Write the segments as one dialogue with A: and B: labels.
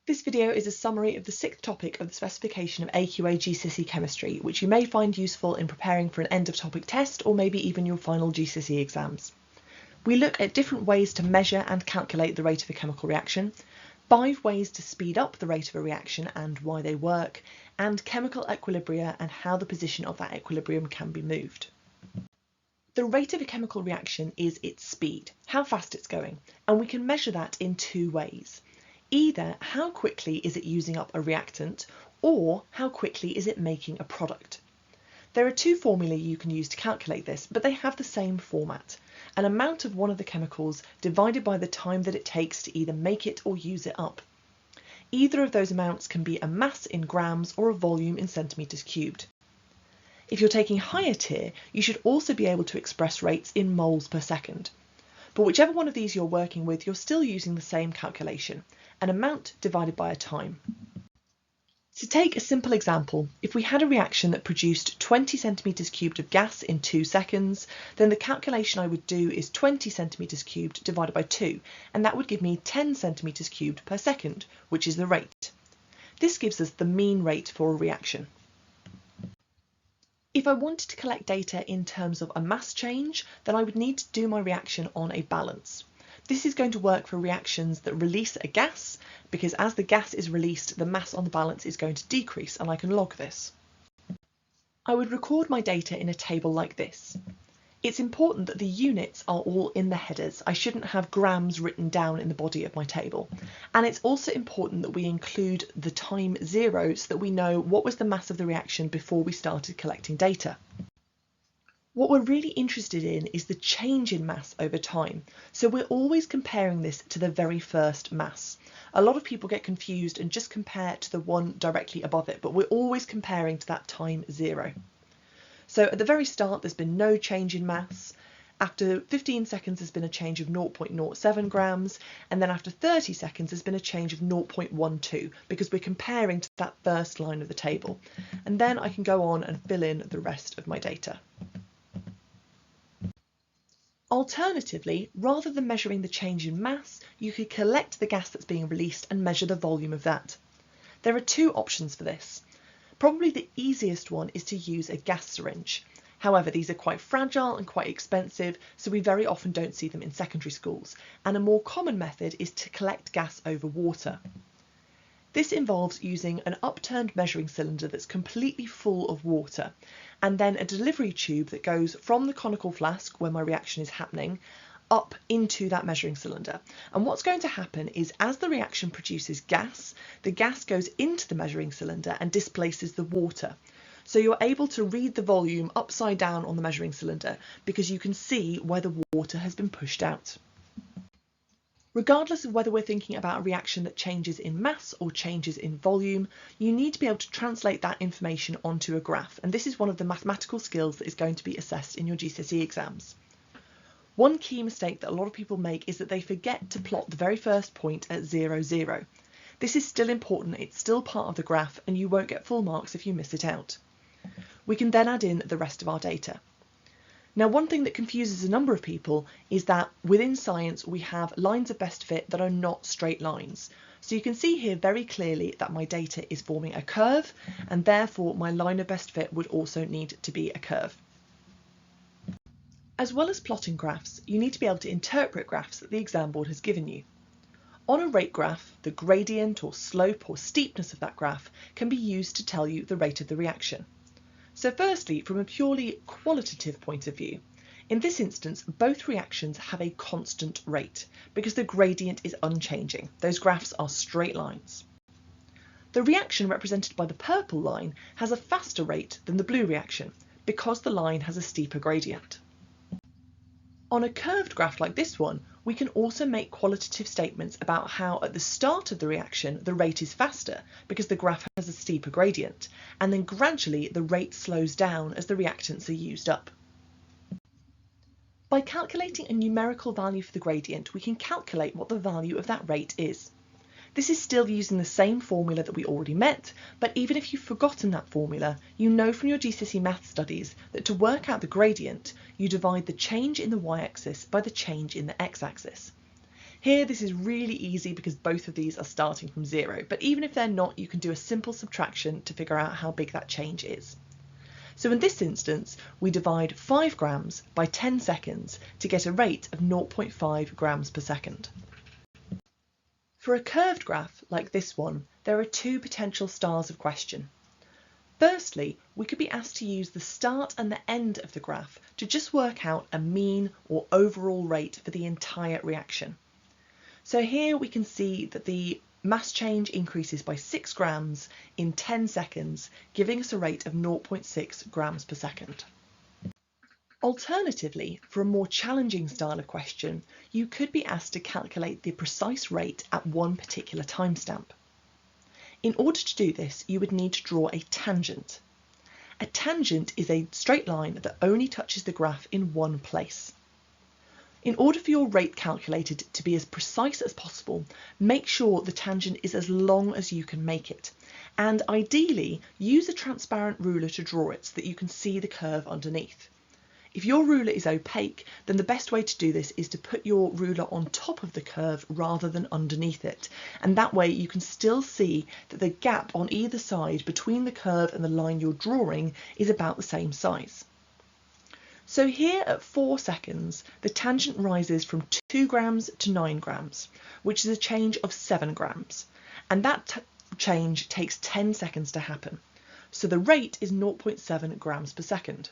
A: This video is a summary of the sixth topic of the specification of AQA GCSE Chemistry, which you may find useful in preparing for an end-of-topic test or maybe even your final GCSE exams. We look at different ways to measure and calculate the rate of a chemical reaction, 5 ways to speed up the rate of a reaction and why they work, and chemical equilibria and how the position of that equilibrium can be moved. The rate of a chemical reaction is its speed, how fast it's going, and we can measure that in 2 ways. Either how quickly is it using up a reactant, or how quickly is it making a product. There are 2 formulae you can use to calculate this, but they have the same format. An amount of one of the chemicals divided by the time that it takes to either make it or use it up. Either of those amounts can be a mass in grams or a volume in centimetres cubed. If you're taking higher tier, you should also be able to express rates in moles per second. But whichever one of these you're working with, you're still using the same calculation, an amount divided by a time. To take a simple example, if we had a reaction that produced 20 centimetres cubed of gas in 2 seconds, then the calculation I would do is 20 centimetres cubed divided by 2, and that would give me 10 centimetres cubed per second, which is the rate. This gives us the mean rate for a reaction. If I wanted to collect data in terms of a mass change, then I would need to do my reaction on a balance. This is going to work for reactions that release a gas, because as the gas is released, the mass on the balance is going to decrease, and I can log this. I would record my data in a table like this. It's important that the units are all in the headers. I shouldn't have grams written down in the body of my table. And it's also important that we include the time 0 so that we know what was the mass of the reaction before we started collecting data. What we're really interested in is the change in mass over time. So we're always comparing this to the very first mass. A lot of people get confused and just compare to the one directly above it, but we're always comparing to that time 0. So at the very start, there's been no change in mass. After 15 seconds, there's been a change of 0.07 grams. And then after 30 seconds, there's been a change of 0.12 because we're comparing to that first line of the table. And then I can go on and fill in the rest of my data. Alternatively, rather than measuring the change in mass, you could collect the gas that's being released and measure the volume of that. There are 2 options for this. Probably the easiest one is to use a gas syringe. However, these are quite fragile and quite expensive, so we very often don't see them in secondary schools. And a more common method is to collect gas over water. This involves using an upturned measuring cylinder that's completely full of water, and then a delivery tube that goes from the conical flask where my reaction is happening up into that measuring cylinder. And what's going to happen is as the reaction produces gas, the gas goes into the measuring cylinder and displaces the water. So you're able to read the volume upside down on the measuring cylinder because you can see where the water has been pushed out. Regardless of whether we're thinking about a reaction that changes in mass or changes in volume, you need to be able to translate that information onto a graph, and this is one of the mathematical skills that is going to be assessed in your GCSE exams. One key mistake that a lot of people make is that they forget to plot the very first point at 0, 0. This is still important, it's still part of the graph, and you won't get full marks if you miss it out. We can then add in the rest of our data. Now, one thing that confuses a number of people is that within science we have lines of best fit that are not straight lines. So you can see here very clearly that my data is forming a curve, and therefore my line of best fit would also need to be a curve. As well as plotting graphs, you need to be able to interpret graphs that the exam board has given you. On a rate graph, the gradient or slope or steepness of that graph can be used to tell you the rate of the reaction. So firstly, from a purely qualitative point of view, in this instance, both reactions have a constant rate because the gradient is unchanging. Those graphs are straight lines. The reaction represented by the purple line has a faster rate than the blue reaction because the line has a steeper gradient. On a curved graph like this one, we can also make qualitative statements about how at the start of the reaction the rate is faster because the graph has a steeper gradient, and then gradually the rate slows down as the reactants are used up. By calculating a numerical value for the gradient, we can calculate what the value of that rate is. This is still using the same formula that we already met, but even if you've forgotten that formula, you know from your GCSE maths studies that to work out the gradient, you divide the change in the y-axis by the change in the x-axis. Here this is really easy because both of these are starting from 0, but even if they're not, you can do a simple subtraction to figure out how big that change is. So in this instance, we divide 5 grams by 10 seconds to get a rate of 0.5 grams per second. For a curved graph like this one, there are two potential styles of question. Firstly, we could be asked to use the start and the end of the graph to just work out a mean or overall rate for the entire reaction. So here we can see that the mass change increases by 6 grams in 10 seconds, giving us a rate of 0.6 grams per second. Alternatively, for a more challenging style of question, you could be asked to calculate the precise rate at one particular timestamp. In order to do this, you would need to draw a tangent. A tangent is a straight line that only touches the graph in one place. In order for your rate calculated to be as precise as possible, make sure the tangent is as long as you can make it, and ideally use a transparent ruler to draw it so that you can see the curve underneath. If your ruler is opaque, then the best way to do this is to put your ruler on top of the curve rather than underneath it, and that way you can still see that the gap on either side between the curve and the line you're drawing is about the same size. So here at 4 seconds, the tangent rises from 2 grams to 9 grams, which is a change of 7 grams, and that change takes 10 seconds to happen. So the rate is 0.7 grams per second.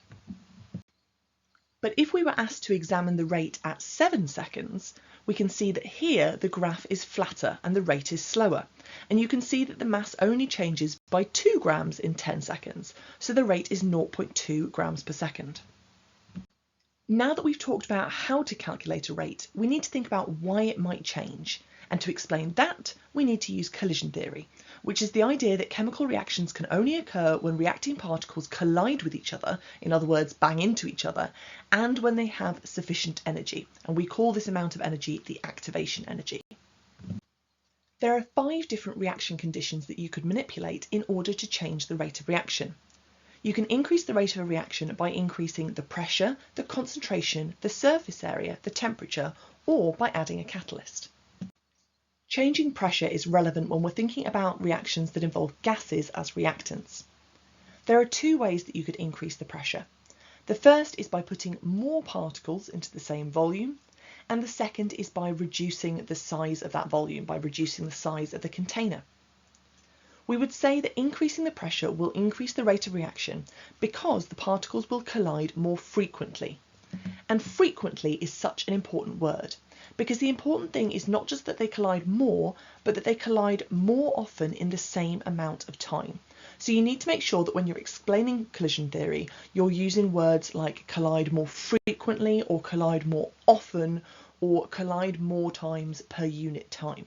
A: But if we were asked to examine the rate at 7 seconds, we can see that here the graph is flatter and the rate is slower, and you can see that the mass only changes by 2 grams in 10 seconds, so the rate is 0.2 grams per second. Now that we've talked about how to calculate a rate, we need to think about why it might change. And to explain that, we need to use collision theory, which is the idea that chemical reactions can only occur when reacting particles collide with each other, in other words, bang into each other, and when they have sufficient energy. And we call this amount of energy the activation energy. There are 5 different reaction conditions that you could manipulate in order to change the rate of reaction. You can increase the rate of a reaction by increasing the pressure, the concentration, the surface area, the temperature, or by adding a catalyst. Changing pressure is relevant when we're thinking about reactions that involve gases as reactants. There are 2 ways that you could increase the pressure. The first is by putting more particles into the same volume, and the second is by reducing the size of that volume, by reducing the size of the container. We would say that increasing the pressure will increase the rate of reaction because the particles will collide more frequently. And frequently is such an important word, because the important thing is not just that they collide more, but that they collide more often in the same amount of time. So you need to make sure that when you're explaining collision theory, you're using words like collide more frequently, or collide more often, or collide more times per unit time.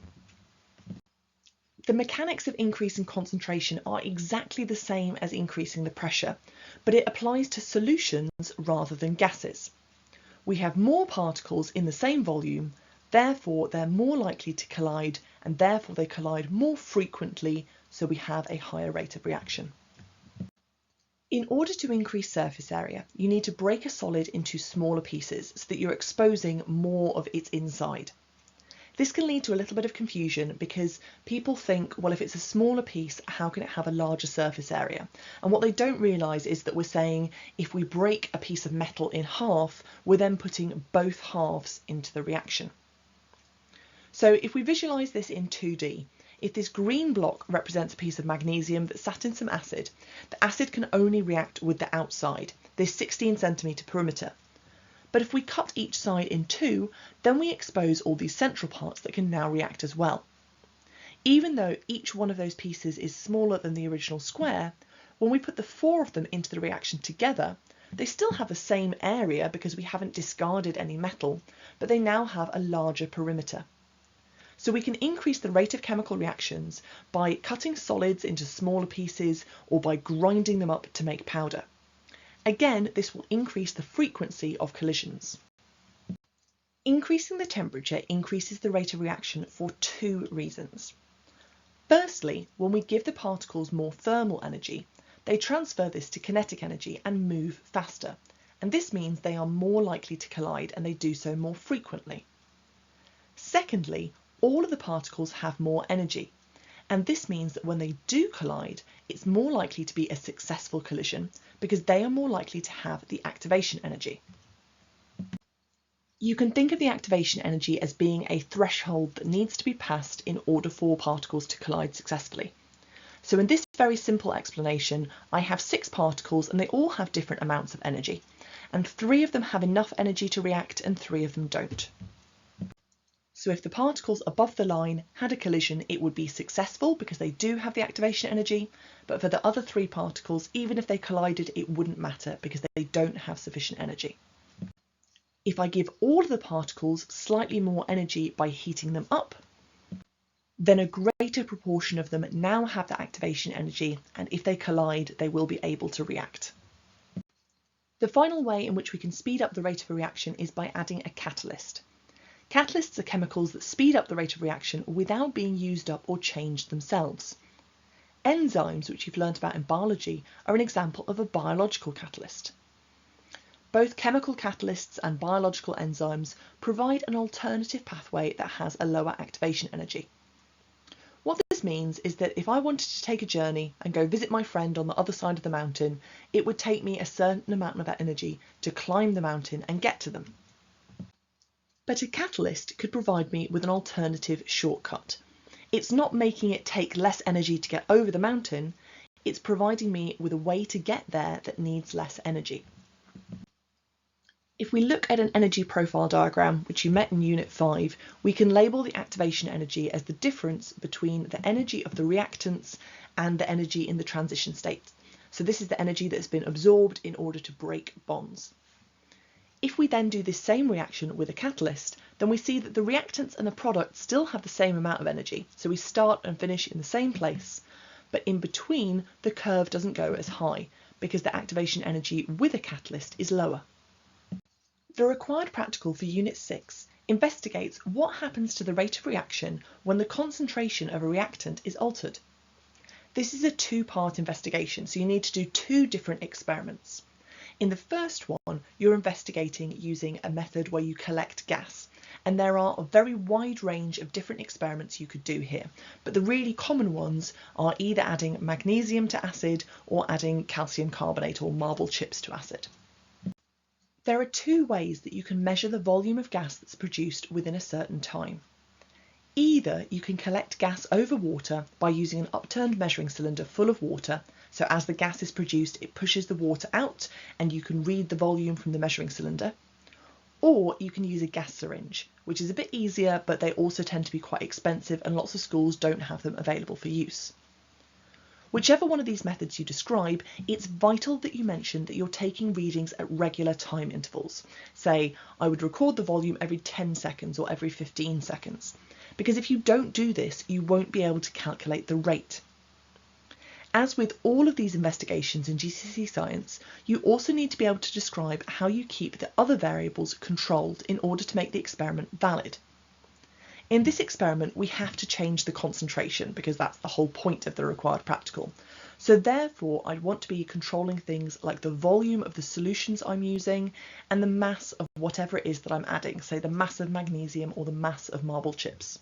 A: The mechanics of increasing concentration are exactly the same as increasing the pressure, but it applies to solutions rather than gases. We have more particles in the same volume, therefore they're more likely to collide, and therefore they collide more frequently, so we have a higher rate of reaction. In order to increase surface area, you need to break a solid into smaller pieces so that you're exposing more of its inside. This can lead to a little bit of confusion because people think, well, if it's a smaller piece, how can it have a larger surface area? And what they don't realise is that we're saying if we break a piece of metal in half, we're then putting both halves into the reaction. So if we visualise this in 2D, if this green block represents a piece of magnesium that sat in some acid, the acid can only react with the outside, this 16 centimetre perimeter. But if we cut each side in 2, then we expose all these central parts that can now react as well. Even though each one of those pieces is smaller than the original square, when we put the 4 of them into the reaction together, they still have the same area because we haven't discarded any metal, but they now have a larger perimeter. So we can increase the rate of chemical reactions by cutting solids into smaller pieces or by grinding them up to make powder. Again, this will increase the frequency of collisions. Increasing the temperature increases the rate of reaction for 2 reasons. Firstly, when we give the particles more thermal energy, they transfer this to kinetic energy and move faster, and this means they are more likely to collide and they do so more frequently. Secondly, all of the particles have more energy, and this means that when they do collide, it's more likely to be a successful collision because they are more likely to have the activation energy. You can think of the activation energy as being a threshold that needs to be passed in order for particles to collide successfully. So in this very simple explanation, I have 6 particles and they all have different amounts of energy, and 3 of them have enough energy to react and 3 of them don't. So if the particles above the line had a collision, it would be successful because they do have the activation energy, but for the other 3 particles, even if they collided, it wouldn't matter because they don't have sufficient energy. If I give all of the particles slightly more energy by heating them up, then a greater proportion of them now have the activation energy, and if they collide, they will be able to react. The final way in which we can speed up the rate of a reaction is by adding a catalyst. Catalysts are chemicals that speed up the rate of reaction without being used up or changed themselves. Enzymes, which you've learned about in biology, are an example of a biological catalyst. Both chemical catalysts and biological enzymes provide an alternative pathway that has a lower activation energy. What this means is that if I wanted to take a journey and go visit my friend on the other side of the mountain, it would take me a certain amount of energy to climb the mountain and get to them. But a catalyst could provide me with an alternative shortcut. It's not making it take less energy to get over the mountain, it's providing me with a way to get there that needs less energy. If we look at an energy profile diagram, which you met in Unit 5, we can label the activation energy as the difference between the energy of the reactants and the energy in the transition state. So this is the energy that has been absorbed in order to break bonds. If we then do this same reaction with a catalyst, then we see that the reactants and the product still have the same amount of energy. So we start and finish in the same place, but in between the curve doesn't go as high because the activation energy with a catalyst is lower. The required practical for Unit 6 investigates what happens to the rate of reaction when the concentration of a reactant is altered. This is a 2-part investigation, so you need to do 2 different experiments. In the first one, you're investigating using a method where you collect gas, and there are a very wide range of different experiments you could do here, but the really common ones are either adding magnesium to acid or adding calcium carbonate or marble chips to acid. There are 2 ways that you can measure the volume of gas that's produced within a certain time. Either you can collect gas over water by using an upturned measuring cylinder full of water, so as the gas is produced it pushes the water out and you can read the volume from the measuring cylinder, or you can use a gas syringe, which is a bit easier but they also tend to be quite expensive and lots of schools don't have them available for use. Whichever one of these methods you describe, it's vital that you mention that you're taking readings at regular time intervals. Say, I would record the volume every 10 seconds or every 15 seconds, because if you don't do this, you won't be able to calculate the rate. As with all of these investigations in GCSE Science, you also need to be able to describe how you keep the other variables controlled in order to make the experiment valid. In this experiment, we have to change the concentration because that's the whole point of the required practical. So therefore, I'd want to be controlling things like the volume of the solutions I'm using and the mass of whatever it is that I'm adding, say the mass of magnesium or the mass of marble chips.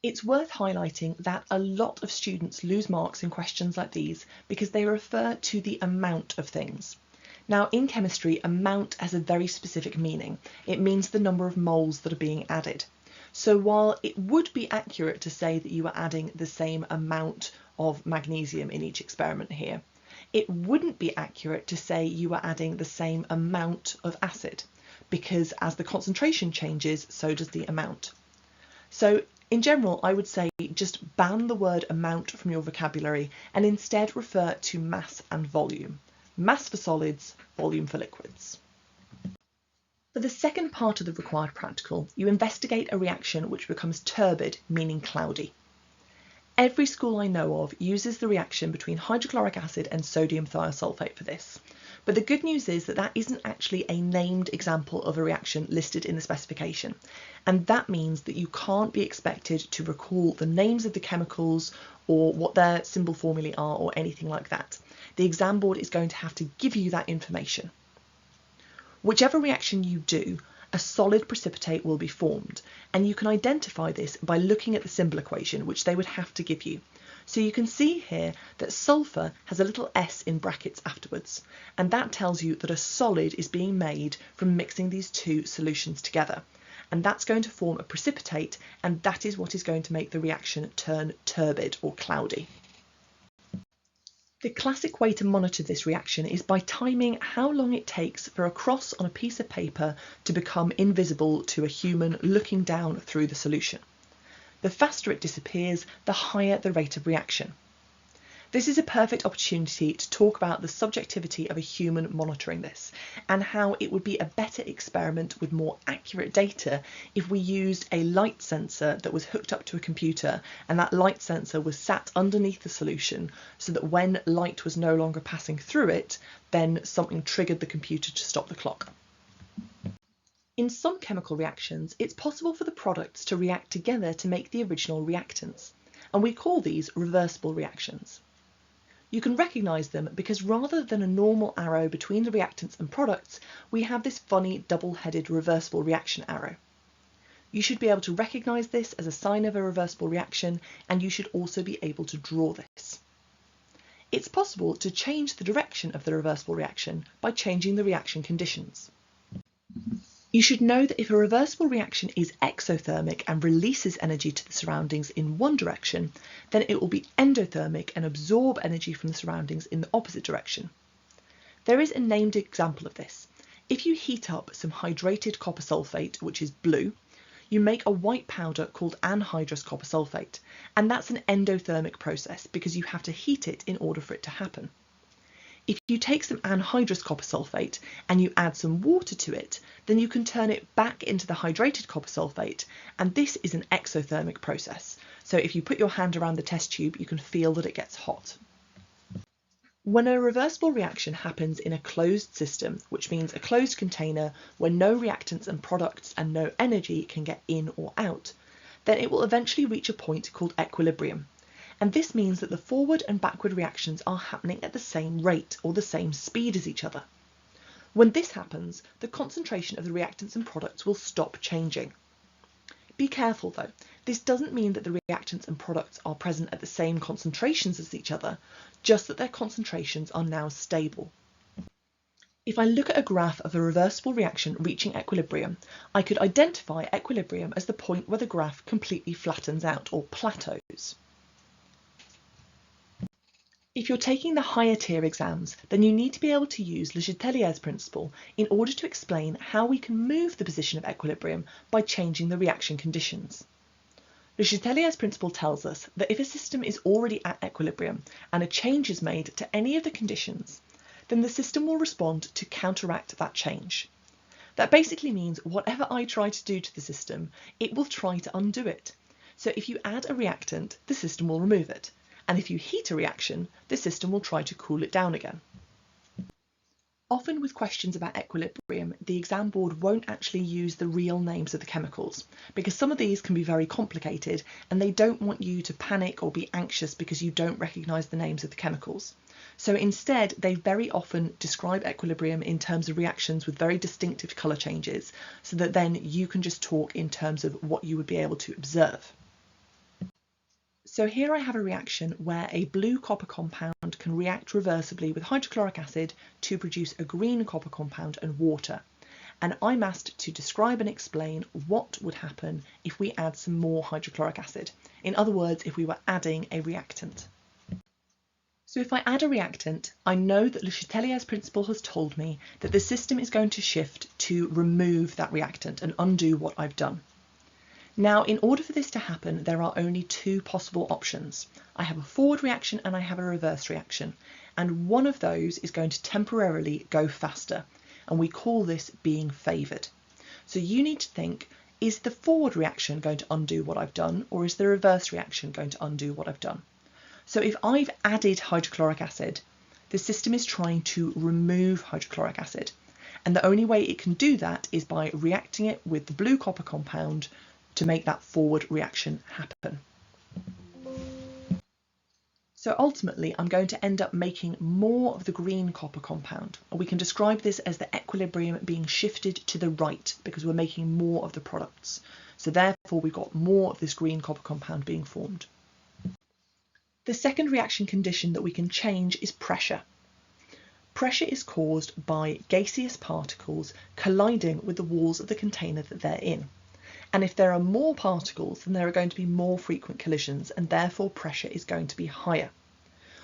A: It's worth highlighting that a lot of students lose marks in questions like these because they refer to the amount of things. Now, in chemistry, amount has a very specific meaning. It means the number of moles that are being added. So while it would be accurate to say that you are adding the same amount of magnesium in each experiment here, it wouldn't be accurate to say you are adding the same amount of acid, because as the concentration changes, so does the amount. So in general, I would say just ban the word amount from your vocabulary and instead refer to mass and volume. Mass for solids, volume for liquids. For the second part of the required practical, you investigate a reaction which becomes turbid, meaning cloudy. Every school I know of uses the reaction between hydrochloric acid and sodium thiosulfate for this. But the good news is that that isn't actually a named example of a reaction listed in the specification. And that means that you can't be expected to recall the names of the chemicals or what their symbol formulae are or anything like that. The exam board is going to have to give you that information. Whichever reaction you do, a solid precipitate will be formed, and you can identify this by looking at the symbol equation, which they would have to give you. So you can see here that sulfur has a little s in brackets afterwards, and that tells you that a solid is being made from mixing these two solutions together. And that's going to form a precipitate, and that is what is going to make the reaction turn turbid or cloudy. The classic way to monitor this reaction is by timing how long it takes for a cross on a piece of paper to become invisible to a human looking down through the solution. The faster it disappears, the higher the rate of reaction. This is a perfect opportunity to talk about the subjectivity of a human monitoring this, and how it would be a better experiment with more accurate data if we used a light sensor that was hooked up to a computer, and that light sensor was sat underneath the solution so that when light was no longer passing through it, then something triggered the computer to stop the clock. In some chemical reactions, it's possible for the products to react together to make the original reactants, and we call these reversible reactions. You can recognise them because rather than a normal arrow between the reactants and products, we have this funny double-headed reversible reaction arrow. You should be able to recognise this as a sign of a reversible reaction, and you should also be able to draw this. It's possible to change the direction of the reversible reaction by changing the reaction conditions. You should know that if a reversible reaction is exothermic and releases energy to the surroundings in one direction, then it will be endothermic and absorb energy from the surroundings in the opposite direction. There is a named example of this. If you heat up some hydrated copper sulfate, which is blue, you make a white powder called anhydrous copper sulfate, and that's an endothermic process because you have to heat it in order for it to happen. If you take some anhydrous copper sulfate and you add some water to it, then you can turn it back into the hydrated copper sulfate, and this is an exothermic process. So if you put your hand around the test tube, you can feel that it gets hot. When a reversible reaction happens in a closed system, which means a closed container where no reactants and products and no energy can get in or out, then it will eventually reach a point called equilibrium. And this means that the forward and backward reactions are happening at the same rate or the same speed as each other. When this happens, the concentration of the reactants and products will stop changing. Be careful though, this doesn't mean that the reactants and products are present at the same concentrations as each other, just that their concentrations are now stable. If I look at a graph of a reversible reaction reaching equilibrium, I could identify equilibrium as the point where the graph completely flattens out or plateaus. If you're taking the higher tier exams, then you need to be able to use Le Chatelier's principle in order to explain how we can move the position of equilibrium by changing the reaction conditions. Le Chatelier's principle tells us that if a system is already at equilibrium and a change is made to any of the conditions, then the system will respond to counteract that change. That basically means whatever I try to do to the system, it will try to undo it. So if you add a reactant, the system will remove it. And if you heat a reaction, the system will try to cool it down again. Often with questions about equilibrium, the exam board won't actually use the real names of the chemicals, because some of these can be very complicated and they don't want you to panic or be anxious because you don't recognise the names of the chemicals. So instead, they very often describe equilibrium in terms of reactions with very distinctive colour changes, so that then you can just talk in terms of what you would be able to observe. So here I have a reaction where a blue copper compound can react reversibly with hydrochloric acid to produce a green copper compound and water. And I'm asked to describe and explain what would happen if we add some more hydrochloric acid. In other words, if we were adding a reactant. So if I add a reactant, I know that Le Chatelier's principle has told me that the system is going to shift to remove that reactant and undo what I've done. Now, in order for this to happen, there are only two possible options. I have a forward reaction and I have a reverse reaction, and one of those is going to temporarily go faster, and we call this being favoured. So you need to think, is the forward reaction going to undo what I've done, or is the reverse reaction going to undo what I've done? So if I've added hydrochloric acid, the system is trying to remove hydrochloric acid, and the only way it can do that is by reacting it with the blue copper compound to make that forward reaction happen. So ultimately, I'm going to end up making more of the green copper compound. We can describe this as the equilibrium being shifted to the right because we're making more of the products. So therefore, we've got more of this green copper compound being formed. The second reaction condition that we can change is pressure. Pressure is caused by gaseous particles colliding with the walls of the container that they're in. And if there are more particles, then there are going to be more frequent collisions, and therefore pressure is going to be higher.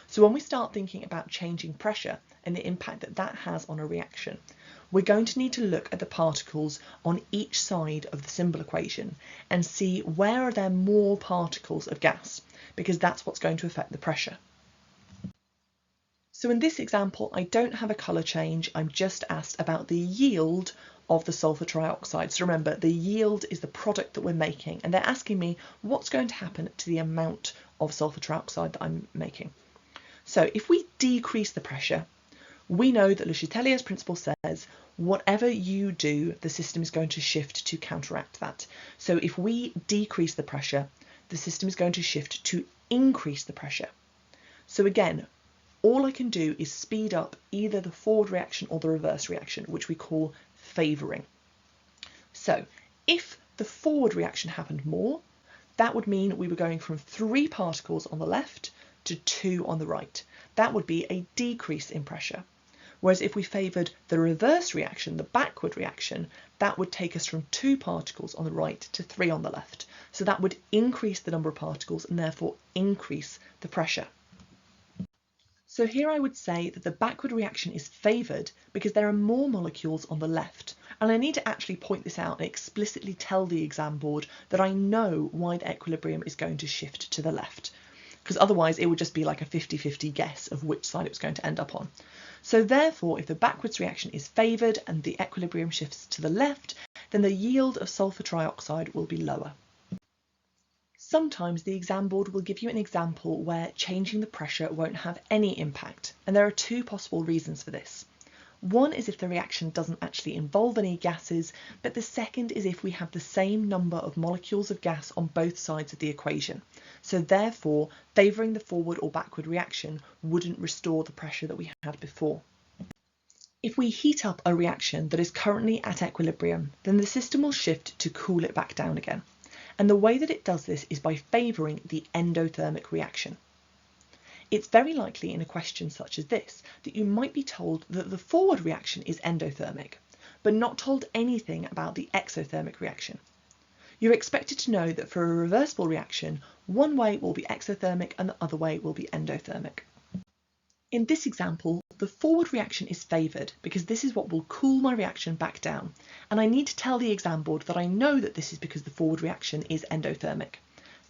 A: So when we start thinking about changing pressure and the impact that that has on a reaction, we're going to need to look at the particles on each side of the symbol equation and see where are there more particles of gas, because that's what's going to affect the pressure. So in this example, I don't have a colour change, I'm just asked about the yield of the sulfur trioxide. So remember, the yield is the product that we're making, and they're asking me what's going to happen to the amount of sulfur trioxide that I'm making. So if we decrease the pressure, we know that Le Chatelier's principle says whatever you do, the system is going to shift to counteract that. So if we decrease the pressure, the system is going to shift to increase the pressure. So again, all I can do is speed up either the forward reaction or the reverse reaction, which we call favouring. So if the forward reaction happened more, that would mean we were going from 3 particles on the left to 2 on the right. That would be a decrease in pressure. Whereas if we favoured the reverse reaction, the backward reaction, that would take us from 2 particles on the right to 3 on the left. So that would increase the number of particles and therefore increase the pressure. So here I would say that the backward reaction is favoured because there are more molecules on the left. And I need to actually point this out and explicitly tell the exam board that I know why the equilibrium is going to shift to the left, because otherwise it would just be like a 50-50 guess of which side it was going to end up on. So therefore, if the backwards reaction is favoured and the equilibrium shifts to the left, then the yield of sulfur trioxide will be lower. Sometimes the exam board will give you an example where changing the pressure won't have any impact, and there are 2 possible reasons for this. One is if the reaction doesn't actually involve any gases, but the second is if we have the same number of molecules of gas on both sides of the equation. So therefore, favouring the forward or backward reaction wouldn't restore the pressure that we had before. If we heat up a reaction that is currently at equilibrium, then the system will shift to cool it back down again. And the way that it does this is by favouring the endothermic reaction. It's very likely in a question such as this that you might be told that the forward reaction is endothermic, but not told anything about the exothermic reaction. You're expected to know that for a reversible reaction, one way will be exothermic and the other way will be endothermic. In this example, the forward reaction is favoured because this is what will cool my reaction back down, and I need to tell the exam board that I know that this is because the forward reaction is endothermic.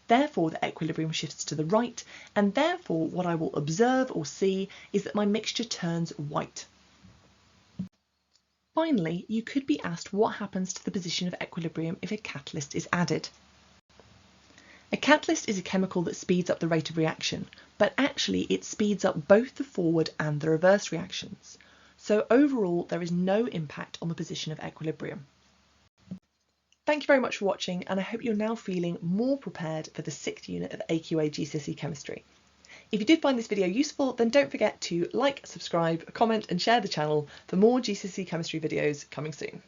A: Therefore, the equilibrium shifts to the right, and therefore what I will observe or see is that my mixture turns white. Finally, you could be asked what happens to the position of equilibrium if a catalyst is added. A catalyst is a chemical that speeds up the rate of reaction, but actually it speeds up both the forward and the reverse reactions. So overall, there is no impact on the position of equilibrium. Thank you very much for watching, and I hope you're now feeling more prepared for the 6th unit of AQA GCSE Chemistry. If you did find this video useful, then don't forget to like, subscribe, comment and share the channel for more GCSE Chemistry videos coming soon.